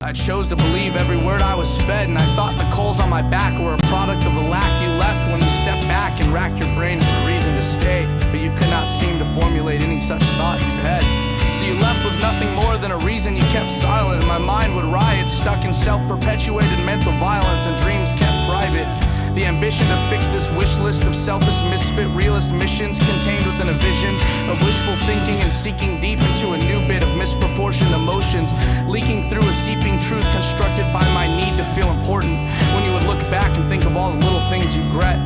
I chose to believe every word I was fed, and I thought the coals on my back were a product of the lack you left when you stepped back and racked your brain for a reason to stay. But you could not seem to formulate any such thought in your head. So you left with nothing more than a reason you kept silent, and my mind would riot, stuck in self-perpetuated mental violence and dreams kept private. The ambition to fix this wish list of selfish, misfit, realist missions contained within a vision of wishful thinking and seeking deep into a new bit of misproportioned emotions, leaking through a seeping truth constructed by my need to feel important. When you would look back and think of all the little things you regret,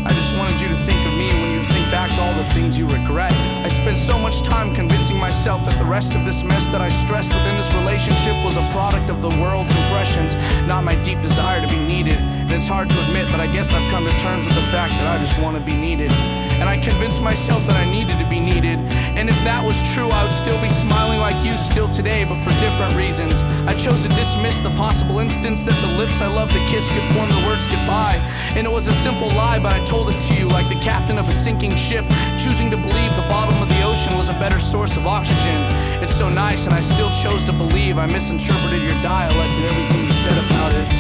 I just wanted you to think of me when you'd think back to all the things you regret. I spent so much time convincing myself that the rest of this mess that I stressed within this relationship was a product of the world's impressions, not my deep desire to be needed. And it's hard to admit, but I guess I've come to terms with the fact that I just want to be needed. And I convinced myself that I needed to be needed. And if that was true, I would still be smiling like you still today, but for different reasons. I chose to dismiss the possible instance that the lips I love to kiss could form the words goodbye. And it was a simple lie, but I told it to you like the captain of a sinking ship, choosing to believe the bottom of the ocean was a better source of oxygen. It's so nice, and I still chose to believe I misinterpreted your dialect and everything you said about it.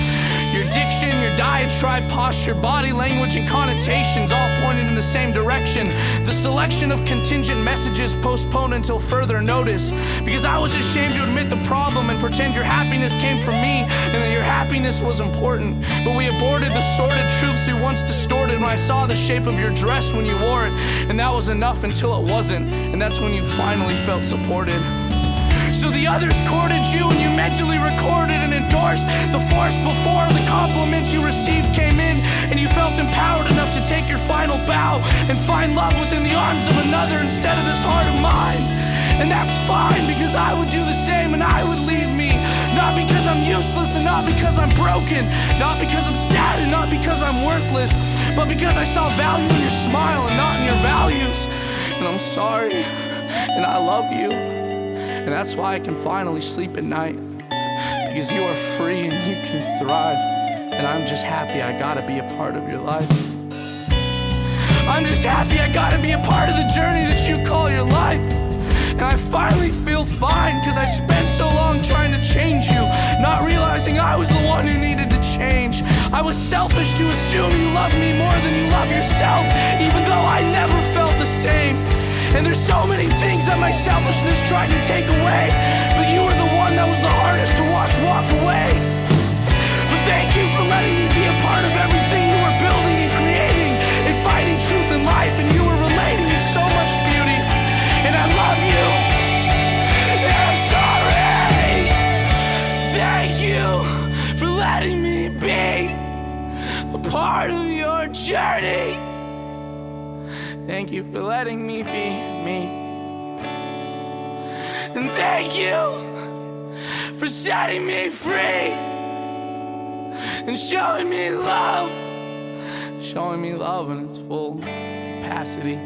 Your diction, your diatribe, posture, body language, and connotations all pointed in the same direction. The selection of contingent messages postponed until further notice, because I was ashamed to admit the problem and pretend your happiness came from me and that your happiness was important. But we aborted the sordid truths we once distorted when I saw the shape of your dress when you wore it, and that was enough until it wasn't, and that's when you finally felt supported. So the others courted you and you mentally recorded and endorsed the force before the compliments you received came in, and you felt empowered enough to take your final bow and find love within the arms of another instead of this heart of mine. And that's fine, because I would do the same and I would leave me, not because I'm useless and not because I'm broken, not because I'm sad and not because I'm worthless, but because I saw value in your smile and not in your values. And I'm sorry, and I love you. And that's why I can finally sleep at night, because you are free and you can thrive. And I'm just happy I gotta be a part of your life. I'm just happy I gotta be a part of the journey that you call your life. And I finally feel fine, because I spent so long trying to change you, not realizing I was the one who needed to change. I was selfish to assume you loved me more than you love yourself, even though I never felt the same. And there's so many things that my selfishness tried to take away, but you were the one that was the hardest to watch walk away. But thank you for letting me be a part of everything you were building and creating and finding truth in life, and you were relating in so much beauty. And I love you, and I'm sorry. Thank you for letting me be a part of your journey. Thank you for letting me be me. And thank you for setting me free and showing me love in its full capacity.